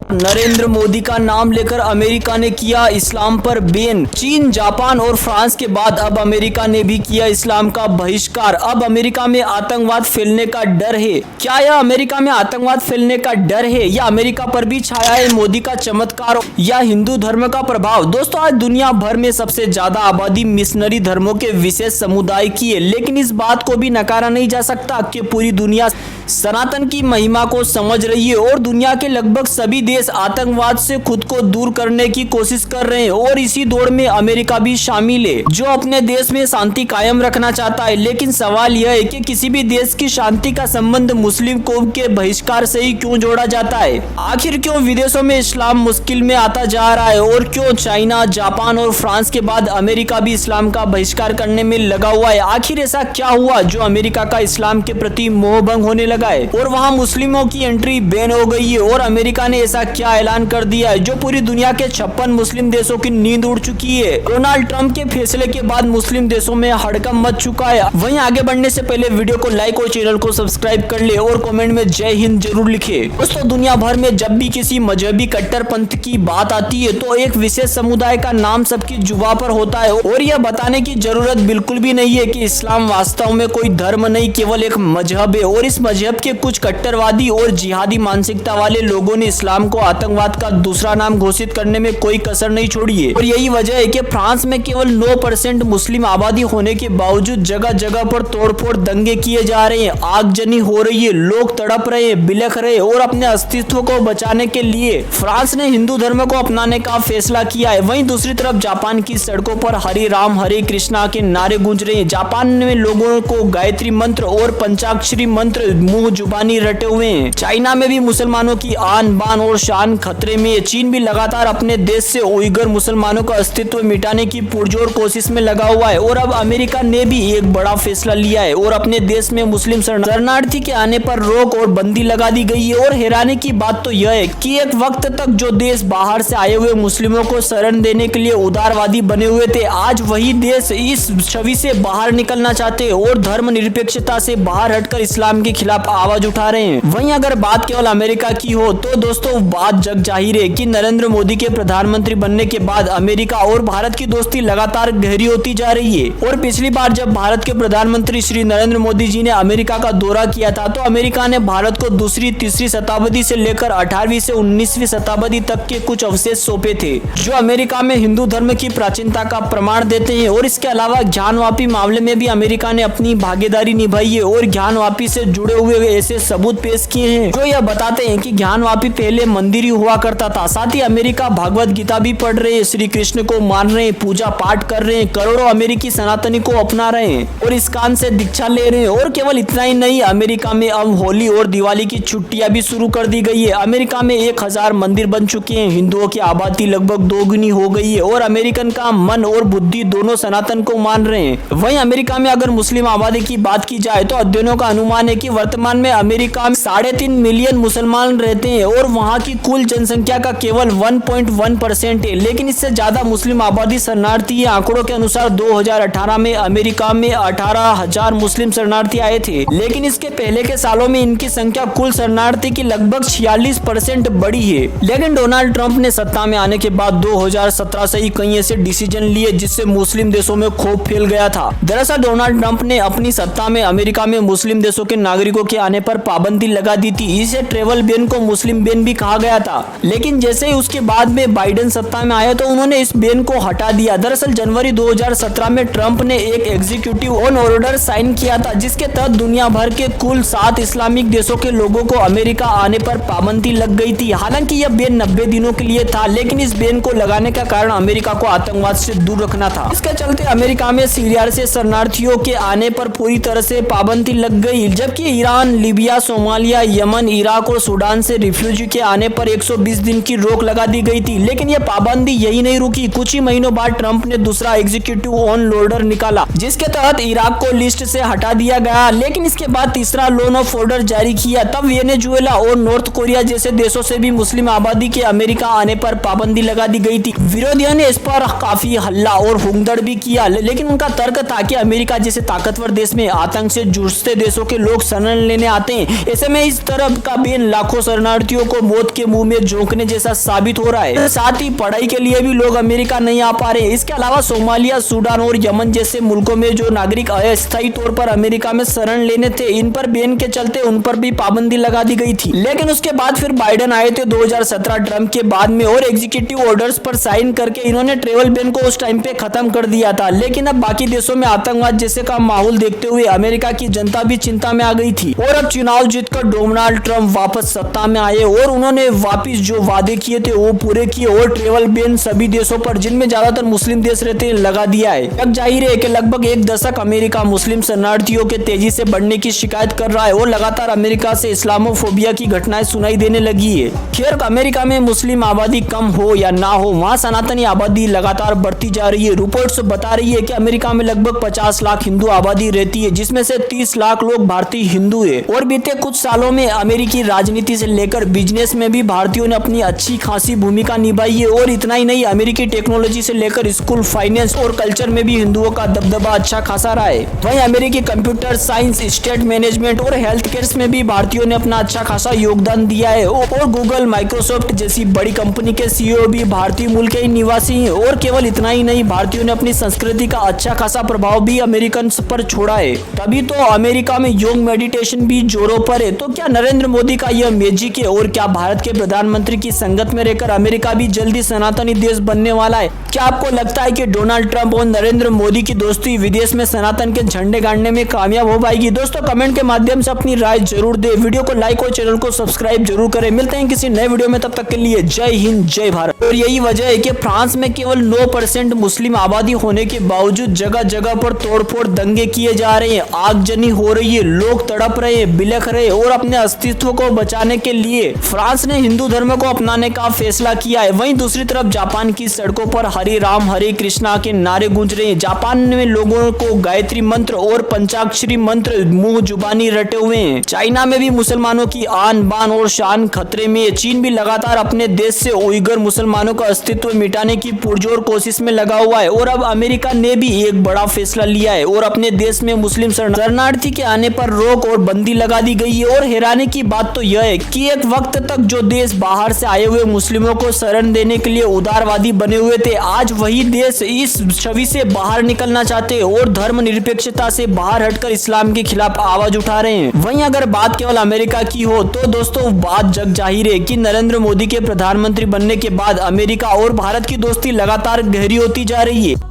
नरेंद्र मोदी का नाम लेकर अमेरिका ने किया इस्लाम पर बैन। चीन, जापान और फ्रांस के बाद अब अमेरिका ने भी किया इस्लाम का बहिष्कार। अब अमेरिका में आतंकवाद फैलने का डर है। क्या यह अमेरिका में आतंकवाद फैलने का डर है या अमेरिका पर भी छाया है मोदी का चमत्कार या हिंदू धर्म का प्रभाव? दोस्तों, आज दुनिया भर में सबसे ज्यादा आबादी मिशनरी धर्मों के विशेष समुदाय की है, लेकिन इस बात को भी नकारा नहीं जा सकता कि पूरी दुनिया सनातन की महिमा को समझ रही है और दुनिया के लगभग सभी देश आतंकवाद से खुद को दूर करने की कोशिश कर रहे हैं और इसी दौड़ में अमेरिका भी शामिल है, जो अपने देश में शांति कायम रखना चाहता है। लेकिन सवाल यह है कि किसी भी देश की शांति का संबंध मुस्लिम कौम के बहिष्कार से ही क्यों जोड़ा जाता है? आखिर क्यों विदेशों में इस्लाम मुश्किल में आता जा रहा है और क्यों चाइना, जापान और फ्रांस के बाद अमेरिका भी इस्लाम का बहिष्कार करने में लगा हुआ है? आखिर ऐसा क्या हुआ जो अमेरिका का इस्लाम के प्रति मोहभंग होने लगा है और वहां मुस्लिमों की एंट्री बैन हो गई है? और अमेरिका ने ऐसा क्या ऐलान कर दिया है जो पूरी दुनिया के 56 मुस्लिम देशों की नींद उड़ चुकी है? डोनाल्ड ट्रंप के फैसले के बाद मुस्लिम देशों में हड़कंप मच चुका है। वहीं आगे बढ़ने से पहले वीडियो को लाइक और चैनल को सब्सक्राइब कर ले और कमेंट में जय हिंद जरूर लिखे। दोस्तों, दुनिया भर में जब भी किसी मजहबी कट्टरपंथ की बात आती है तो एक विशेष समुदाय का नाम सबकी जुबान पर होता है और यह बताने की जरूरत बिल्कुल भी नहीं है कि इस्लाम वास्तव में कोई धर्म नहीं, केवल एक मजहब है। और इस मजहब के कुछ कट्टरवादी और जिहादी मानसिकता वाले लोगों ने इस्लाम को आतंकवाद का दूसरा नाम घोषित करने में कोई कसर नहीं छोड़ी है। और यही वजह है कि फ्रांस में केवल 9% मुस्लिम आबादी होने के बावजूद जगह जगह पर तोड़फोड़ दंगे किए जा रहे हैं, आगजनी हो रही है, लोग तड़प रहे हैं, बिलख रहे हैं और अपने अस्तित्व को बचाने के लिए फ्रांस ने हिंदू धर्म को अपनाने का फैसला किया है। वहीं दूसरी तरफ जापान की सड़कों पर हरे राम हरे कृष्णा के नारे गूंज रहे हैं। जापान में लोगों को गायत्री मंत्र और पंचाक्षरी मंत्र मुंह जुबानी रटे हुए हैं। चाइना में भी मुसलमानों की आन बान और शान खतरे में है। चीन भी लगातार अपने देश से उइगर मुसलमानों का अस्तित्व मिटाने की पुरजोर कोशिश में लगा हुआ है। और अब अमेरिका ने भी एक बड़ा फैसला लिया है और अपने देश में मुस्लिम शरणार्थी के आने पर रोक और बंदी लगा दी गई है। और हैरानी की बात तो यह है कि एक वक्त तक जो देश बाहर से आए हुए मुस्लिमों को शरण देने के लिए उदारवादी बने हुए थे, आज वही देश इस छवि से बाहर निकलना चाहते हैं और धर्म निरपेक्षता से बाहर हटकर इस्लाम के खिलाफ आवाज उठा रहे हैं। वहीं अगर बात केवल अमेरिका की हो तो दोस्तों, बात जग जाहिर है कि नरेंद्र मोदी के प्रधानमंत्री बनने के बाद अमेरिका और भारत की दोस्ती लगातार गहरी होती जा रही है। और पिछली बार जब भारत के प्रधानमंत्री श्री नरेंद्र मोदी जी ने अमेरिका का दौरा किया था तो अमेरिका ने भारत को दूसरी तीसरी शताब्दी से लेकर 18वीं से 19वीं शताब्दी तक के कुछ अवशेष सौंपे थे जो अमेरिका में हिंदू धर्म की प्राचीनता का प्रमाण देते हैं। और इसके अलावा ज्ञानवापी मामले में भी अमेरिका ने अपनी भागीदारी निभाई है और ज्ञानवापी से जुड़े हुए ऐसे सबूत पेश किए हैं जो यह बताते हैं कि ज्ञानवापी पहले मंदिर ही हुआ करता था। साथ ही अमेरिका भगवत गीता भी पढ़ रहे हैं, श्री कृष्ण को मान रहे हैं, पूजा पाठ कर रहे हैं, करोड़ों अमेरिकी सनातनी को अपना रहे हैं और इस्कॉन से दीक्षा ले रहे हैं। और केवल इतना ही नहीं, अमेरिका में अब होली और दिवाली की छुट्टियां भी शुरू कर दी गई है। अमेरिका में 1000 मंदिर बन चुके हैं, हिंदुओं की आबादी लगभग दोगुनी हो गई है और अमेरिकन का मन और बुद्धि दोनों सनातन को मान रहे हैं। वहीं अमेरिका में अगर मुस्लिम आबादी की बात की जाए तो अध्ययनों का अनुमान है कि वर्तमान में अमेरिका में 3.5 मिलियन मुसलमान रहते हैं और वहां की कुल जनसंख्या का केवल 1.1% है। लेकिन इससे ज्यादा मुस्लिम आबादी शरणार्थी है। आंकड़ों के अनुसार 2018 में अमेरिका में 18,000 मुस्लिम शरणार्थी आए थे, लेकिन इसके पहले के सालों में इनकी संख्या कुल शरणार्थी की लगभग 46% बढ़ी है। लेकिन डोनाल्ड ट्रंप ने सत्ता में आने के बाद 2017 से ही कई ऐसे डिसीजन लिए जिससे मुस्लिम देशों में खौफ फैल गया था। दरअसल डोनाल्ड ट्रंप ने अपनी सत्ता में अमेरिका में मुस्लिम देशों के नागरिकों के आने पर पाबंदी लगा दी थी। इसे ट्रेवल बैन को मुस्लिम बैन भी कहा गया था। लेकिन जैसे ही उसके बाद में बाइडेन सत्ता में आया तो उन्होंने इस बैन को हटा दिया। दरअसल जनवरी 2017 में ट्रंप ने एक एग्जीक्यूटिव ऑन ऑर्डर साइन किया था जिसके तहत दुनिया भर के कुल 7 इस्लामिक देशों के लोगों को अमेरिका आने पर पाबंदी लग गई थी। हालांकि यह बैन 90 दिनों के लिए था, लेकिन इस बैन को लगाने का कारण अमेरिका को आतंकवाद से दूर रखना था। इसके चलते अमेरिका में सीरिया से शरणार्थियों के आने पर पूरी तरह से पाबंदी लग गई, जबकि Iran, Libya, Somalia, Yemen, Iraq और सूडान से रिफ्यूजी के आने पर 120 दिन की रोक लगा दी गई थी। लेकिन यह पाबंदी यही नहीं रुकी। कुछ ही महीनों बाद ट्रंप ने दूसरा एग्जीक्यूटिव ऑन ऑर्डर निकाला जिसके तहत इराक को लिस्ट से हटा दिया गया। लेकिन इसके बाद तीसरा लोन ऑफ ऑर्डर जारी किया। तब वेनेजुएला और नॉर्थ कोरिया जैसे देशों से भी मुस्लिम आबादी के अमेरिका आने पर पाबंदी लगा दी गई थी। विरोधियों ने इस पर काफी हल्ला और हुंगदड़ भी किया, लेकिन उनका तर्क था कि अमेरिका जैसे ताकतवर देश में आतंक से जूझते देशों के लोग शरण लेने आते हैं। ऐसे में इस तरह का बैन लाखों शरणार्थियों को मौत के मुंह में झोंकने जैसा साबित हो रहा है। साथ ही पढ़ाई के लिए भी लोग अमेरिका नहीं आ पा रहे। इसके अलावा सोमालिया, सूडान और यमन जैसे मुल्कों में जो नागरिक अस्थायी तौर पर अमेरिका में शरण लेने थे, इन पर बैन के चलते उन पर भी पाबंदी लगा दी गई थी। लेकिन उसके बाद फिर बाइडेन आए थे 2017 ट्रंप के बाद में और एग्जीक्यूटिव ऑर्डर्स पर साइन करके इन्होंने ट्रेवल बैन को उस टाइम पे खत्म कर दिया था। लेकिन अब बाकी देशों में आतंकवाद जैसे का माहौल देखते हुए अमेरिका की जनता भी चिंता में आ गई थी और अब चुनाव जीतकर डोनाल्ड ट्रंप वापस सत्ता में आए और उन्होंने वापिस जो वादे किए थे वो पूरे किए और ट्रेवल बैन सभी देशों पर, जिनमें ज्यादातर मुस्लिम देश रहते हैं, लगा दिया है। अब जाहिर है कि लगभग एक दशक अमेरिका मुस्लिम शरणार्थियों के तेजी से बढ़ने की शिकायत कर रहा है और लगातार अमेरिका से इस्लामोफोबिया की घटनाएं सुनाई देने लगी है। खैर, अमेरिका में मुस्लिम आबादी कम हो या ना हो, वहाँ सनातनी आबादी लगातार बढ़ती जा रही है। रिपोर्ट्स बता रही है कि अमेरिका में लगभग 50 लाख हिंदू आबादी रहती है, जिसमें से 30 लाख लोग भारतीय हिंदू है। और बीते कुछ सालों में अमेरिकी राजनीति से लेकर बिजनेस में भी भारतीयों ने अपनी अच्छी खासी भूमिका निभाई है। और इतना ही नहीं, अमेरिकी टेक्नोलॉजी से लेकर स्कूल, फाइनेंस और कल्चर में भी हिंदुओं का दबदबा अच्छा खासा रहा है। वहीं अमेरिकी कंप्यूटर साइंस, स्टेट मैनेजमेंट और हेल्थ केयर में भी भारतीयों ने अपना अच्छा खासा योगदान दिया है। और गूगल, माइक्रोसॉफ्ट जैसी बड़ी कंपनी के सीईओ भी भारतीय मूल के ही निवासी हैं। और केवल इतना ही नहीं, भारतीयों ने अपनी संस्कृति का अच्छा खासा प्रभाव भी अमेरिकन पर छोड़ा है। तभी तो अमेरिका में योग मेडिटेशन भी जोरों पर है। तो क्या नरेंद्र मोदी का यह मैजिक है? और क्या भारत के प्रधानमंत्री की संगत में रहकर अमेरिका भी जल्दी सनातनी देश बनने वाला है? क्या आपको लगता है कि डोनाल्ड ट्रंप और नरेंद्र मोदी की दोस्ती विदेश में सनातन के झंडे गाड़ने में कामयाब हो पाएगी? दोस्तों, कमेंट के माध्यम से अपनी राय जरूर दे। वीडियो को लाइक और चैनल को सब्सक्राइब जरूर करें। मिलते हैं किसी नए वीडियो में, तब तक के लिए जय हिंद, जय भारत। और यही वजह है कि फ्रांस में केवल 9% मुस्लिम आबादी होने के बावजूद जगह जगह पर तोड़फोड़ दंगे किए जा रहे हैं, आगजनी हो रही है, लोग तड़प रहे हैं, बिलख रहे हैं और अपने अस्तित्व को बचाने के लिए फ्रांस ने हिंदू धर्म को अपनाने का फैसला किया है। वहीं दूसरी तरफ जापान की सड़कों पर हरे राम हरे कृष्णा के नारे गूंज रहे हैं। जापान में लोगों को गायत्री मंत्र और पंचाक्षरी मंत्र मुंह जुबानी रटे हुए हैं। चाइना में भी मुसलमानों की आन बान और शान खतरे में है। चीन भी लगातार अपने देश से उइगर मुसलमानों का अस्तित्व मिटाने की पुरजोर कोशिश में लगा हुआ है। और अब अमेरिका ने भी एक बड़ा फैसला लिया है और अपने देश में मुस्लिम शरणार्थी के आने पर रोक और बंदी लगा दी गई है। और हैरानी की बात तो यह है कि एक वक्त तक जो देश बाहर से आए हुए मुस्लिमों को शरण देने के लिए उदारवादी बने हुए थे, आज वही देश इस छवि से बाहर निकलना चाहते हैं और धर्म निरपेक्षता से बाहर हटकर इस्लाम के खिलाफ आवाज उठा रहे हैं। वहीं अगर बात केवल अमेरिका की हो तो दोस्तों, बात जग जाहिर है कि नरेंद्र मोदी के प्रधानमंत्री बनने के बाद अमेरिका और भारत की दोस्ती लगातार गहरी होती जा रही है।